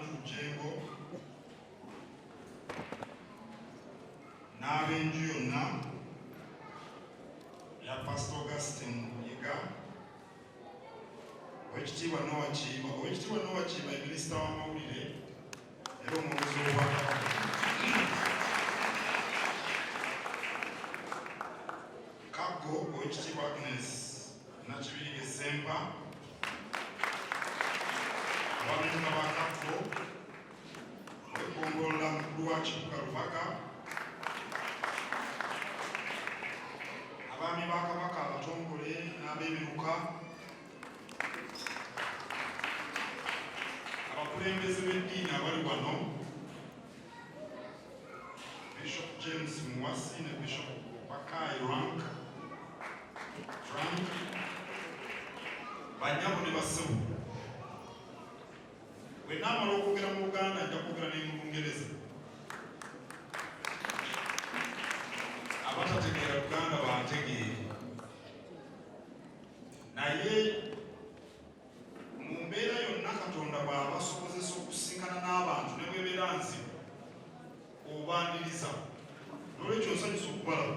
Andrew Jengo n'ab'enju yonna ya Pastor Augustine Yiga, Oweekitiibwa Noah Kiiba minisita w'amawulire era omulozi w'Obwakabaka, Kaggo Oweekitiibwa Agnes Nakibirige Sempa, abamenyeka ba Kaggo Weggongolola mukulu wa Kibuga Lubaka, abaami ba Kabaka abatongole n'ab'ebiruka, abakulembeze b'eddiini abali wano, Bishop James Muwasi ne Bishop Bakai Rank, bannyabo ne bassebo. Bwe naamala okwogera mu Luganda nja kwogera ne mu Lungereza. Abatategeera Luganda bantegeere. Naye mu mbeera yonna Katonda bw'aba asobozesa okusinkana n'abantu ne bw'ebeera nzibu obaaniriza. N'olwekyo nsanyusa okubalaba.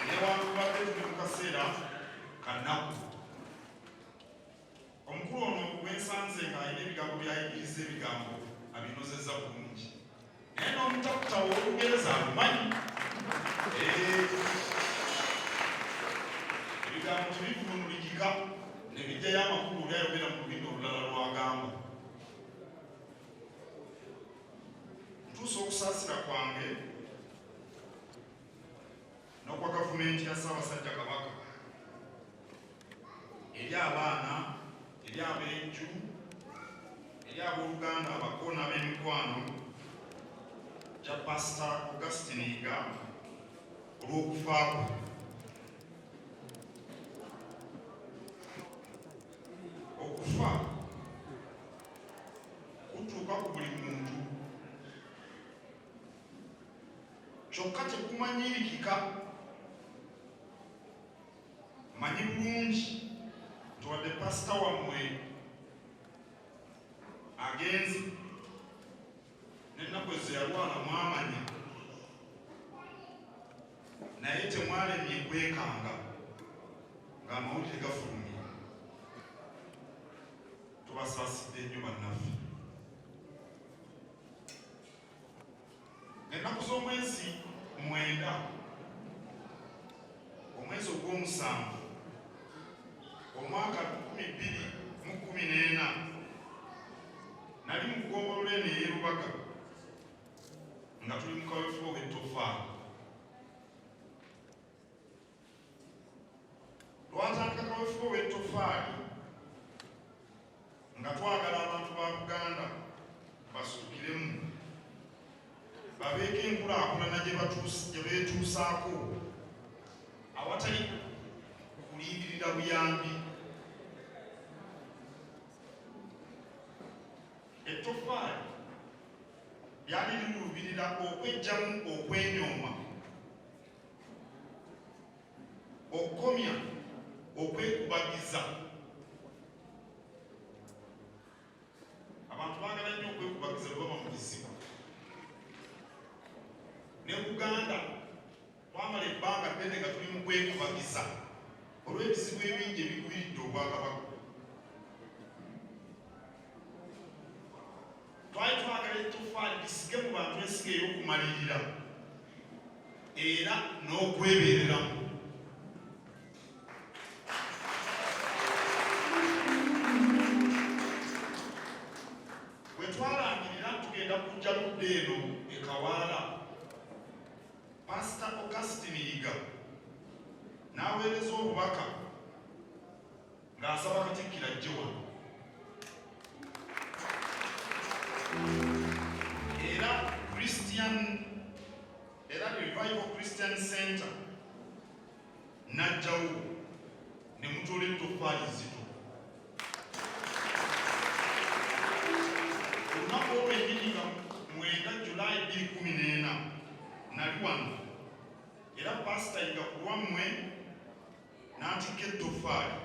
Newankubadde tuli mu kaseera ka nnaku. Omukulu ono gwensanze ng'alina ebigambo by'ayigiriza ebigambo abinozezza bulungi. Naye n'omutakuta w'Olungereza alumanyi. Ebigambo tebivunulikika ne bijjayo amakulu olwayogera mu lulimi olulala lw'agamba. Ntuusa okusaasira kwange n'okwa gavumenti ya Ssaabasajja Kabaka eri abaana, eri ab'enju, eri ab'Oluganda abako n'ab'emikwano gya Pastor Augustine Yiga olw'okufa kwe. Okufa kutuuka ku buli muntu, kyokka tekumanyiirikika. Manyi bulungi nti wadde pasita wammwe agenze n'ennaku ze yalwana mwamanya, naye temwalemye kwekanga ng'amawulire gafulumye. Tubasaasidde nnyo bannaffe. Ennaku z'omwezi 9 omwezi ogw'omusanvu omwaka 2014 nali mu kugombolola eno ey'e Lubaga nga tuli mu kaweefube w'ettoffaali. Twatandika kaweefube w'ettoffaali nga twagala abantu ba Buganda basukiremu, babeeko enkulaakulana gye beetuusaako awatali kulindirira buyambi. Ettoffaali lyali lirubirira okweggyamu okwenyooma, okukomya okwekubagiza. Abantu baagala nnyo okwekubagiza bwe baba mu bizibu. Ne Buganda twamala ebbanga ddene nga tuli mu kwekubagiza olw'ebizibu ebingi ebikubiridde Obwakabaka. Twali twagala ettoffaali lisige mu bantu ensiga ey'okumalirira era n'okwebeereramu. Bwe twalangirira tugenda kujja ludde eno e Kawaala, Pastor Augustine Yiga n'aweereza obubaka ng'asaba Katikkiro ajje wano. Era Revival Christian Center n'ajjawo ne mutola ettoffaali zito. Olunaku olw'ennyini nga 9 Julayi 2014 nali wano, era Pastor Yiga ku lwammwe n'atikka ettoffaali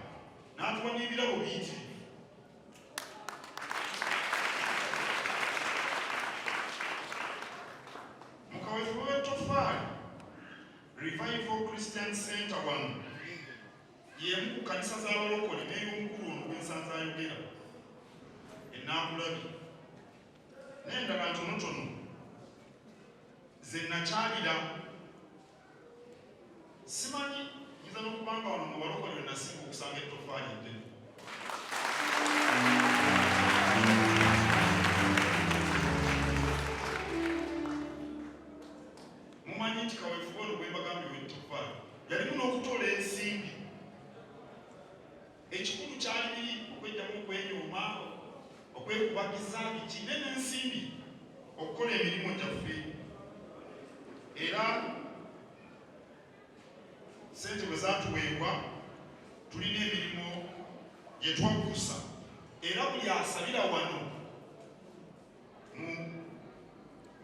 n'atuwa n'ebirabo biyitirivu Christian Center wano y'emu ku kanisa z'abalokole n'ey'omukulu ono gw'ensanze ayogera Ennaakulabi n'endala ntonotono ze nakyalira. Simanyi nyiza n'okubanga wano mu balokole we nasinga okusanga ettoffaali eddene. Mumanyi nti kaweefube ono bwe mbagambye ettoffaali yalimu n'okutoola ensimbi. Ekikulu kyali biri okweddamu okwenyooma, okwekubagiza bikine n'ensimbi okukola emirimu gyaffe. Era sente bwe zaatuweebwa tulina emirimu gye twaggusa. Era buli asabira wano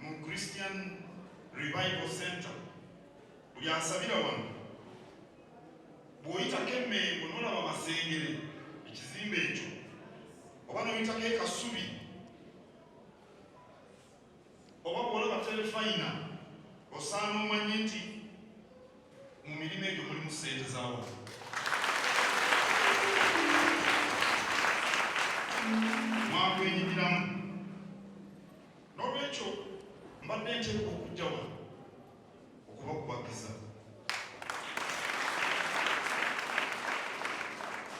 mu Christian Revival Center, buli asabira wano bw'oyitako Emmengo n'olaba Masengere ekizimbe ekyo, oba n'oyitako e Kasubi, oba bw'olaba Terefayina, osaana omanye nti mu mirimu egyo mulimu ssente zaawo. Mwakwenyigiramu. N'olwekyo mbadde nteekwa okujja wano okubakubagiza.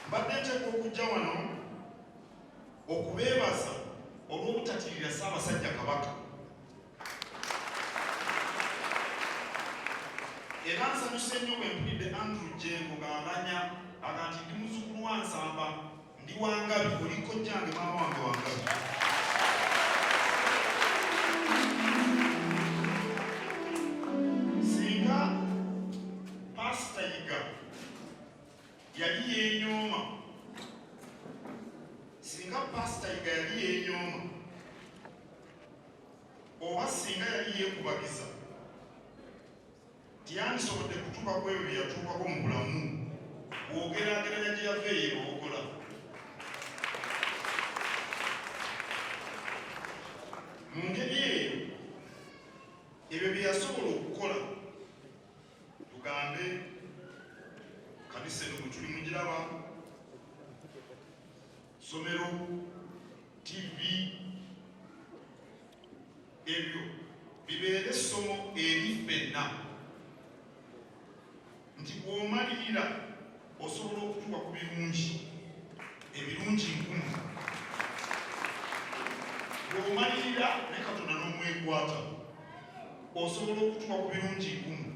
Mbadde nteekwa okujja wano okubeebaza olw'obutatirira Ssaabasajja Kabaka. Era nsanyuse nnyo bwe mpulidde Andrew Jengo ng'amanya aga nti ndi muzzukulu wa Nsamba, ndi Wangabi, oliko jjange maama wange Wangabi. Singa Pastor Yiga yali yeenyooma, oba singa yali yeekubagiza, tiyandisobodde kutuuka ku ebyo bye yatuukako mu bulamu bw'ogeraageranya gye yava eyeeboogola. Mu ngeri eyo ebyo bye yasobola okukola, tugambe kanisa eno bwe tuli mugiraba, ssomero, TV, ebyo bibeere essomo eri ffenna nti bw'omalirira osobola okutuuka ku birungi, ebirungi nkumu. Bw'omalirira ne Katonda n'omwekwata osobola okutuuka ku birungi nkumu.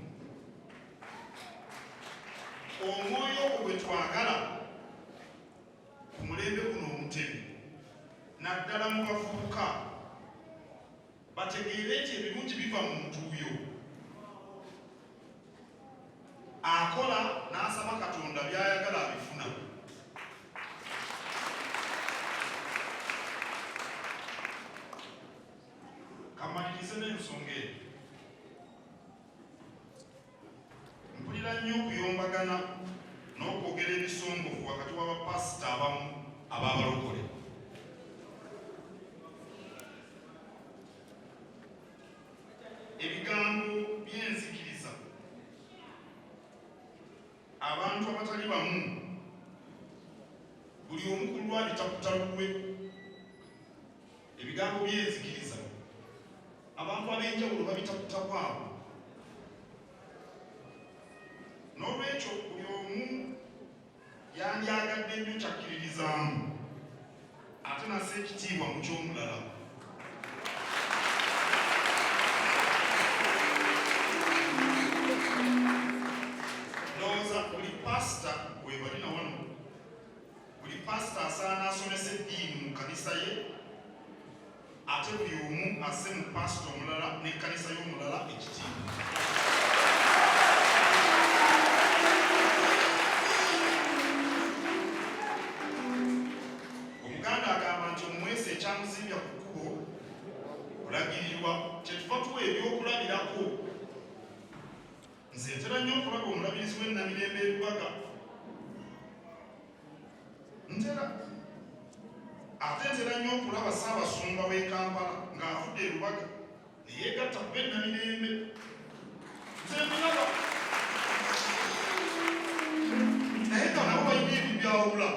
Omwoyo ogwo gwe twagala ku mulembe guno omutemi, naddala mu bavubuka, bategeere nti ebirungi biva mu ntuuyo. Akola n'asaba Katonda by'ayagala abifuna. Kamalirize n'ensonga eyo. Mpulira nnyo okuyombagana n'okwogera ebisongovu wakati w'abapasita abamu ab'abalokole. Ebigambo by'enzikiriza abantu abatali bamu, buli omu ku lwabitaputa lulwe. Ebigambo by'enzikiriza abantu ab'enjawulo babitaputa kwabo. N'olwekyo buli omu yandyagadde nnyo kyakkiririzaamu ate nassa ekitiibwa mu ky'omulala. Ndowooza buli pasita bwe bali na wano, buli pasita asaana asomesa eddiini mu kanisa ye, ate buli omu asse mu pasita omulala n'ekkanisa y'omulala ekitiibwa. Omuganda agamba nti omuweesi ekyamuzimbya ku kkubo olagirirwa. Kyetuva tuwa ebyokulabirako. Nze ntera nnyo okulaba omulabirizi w'Ennamirembe Lubaga, ate ntera nnyo okulaba Ssaabasumba w'e Kampala ng'avudde e Lubaga ne yeegatta ku b'Ennamirembe. Nze mbiraba. ebyawula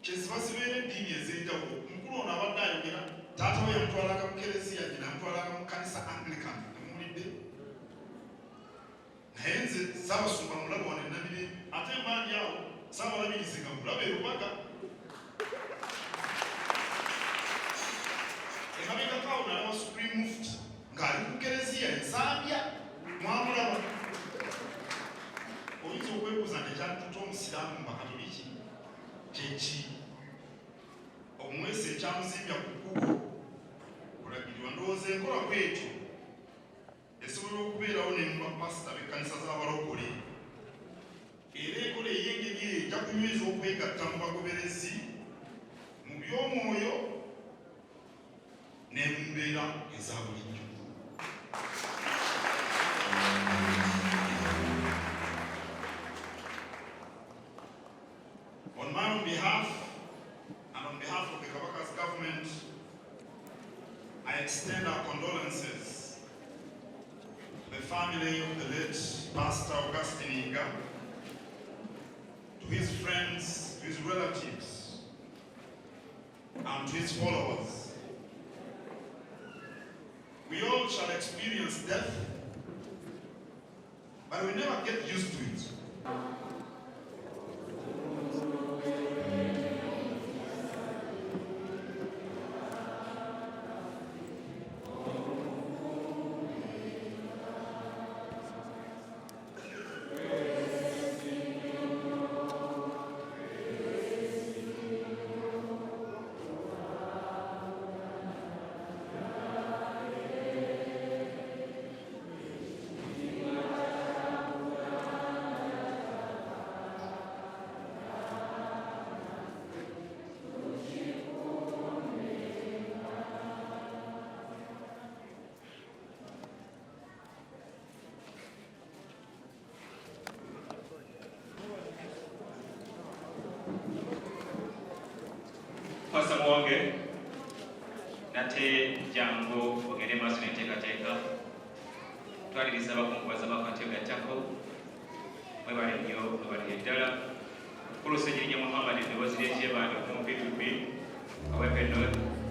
kyeziba zibeera eddiini ez'enjawulo. Omukulu ono abadde ayogera taata we yamutwalaga mu kereziya, nyina yamutwalaga mu kanisa Anglican, temuwulidde? Naye nze Ssaabasumba mulaba wano e Nabire, ate embandi awo Ssaabalabirizi nga mulaba e Rubaga. Emabegako awo nalaba Supreme Mufti ng'ali ku kereziya e Zambia, mwamulaba. Oyinza okwebuuza nti ekyatuta omusiraamu mu bakatoliki kyeki? Omwesi ekyamuzimbya ku kkubo kulagirirwa. Ndowooza enkola bwetyo esobola okubeerawo ne mu bapasita b'ekkanisa z'abalokole, era enkola ey'engeri eyo ejja kunyweza okwegatta mu bagoberezi mu by'omwoyo ne mu mbeera eza bulijjo. On my own behalf and on behalf of the Kabaka's government, I extend our condolences to the family of the late Pastor Augustine Inga, to his friends, to his relatives, and to his followers. We all shall experience death, but we never get used to it. Pastor Mwange, nate jango ogende maaso n'enteekateeka twaliriza abakungubazi b'akatyo gattako mwebale nnyo mwebale ddala Mukulu Ssenyirinya Muhammad eddoboozi ly'ekyebanja okumu P2P Kawempe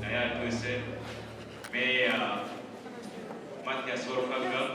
naye atuuse Meeya Mathias Walukaga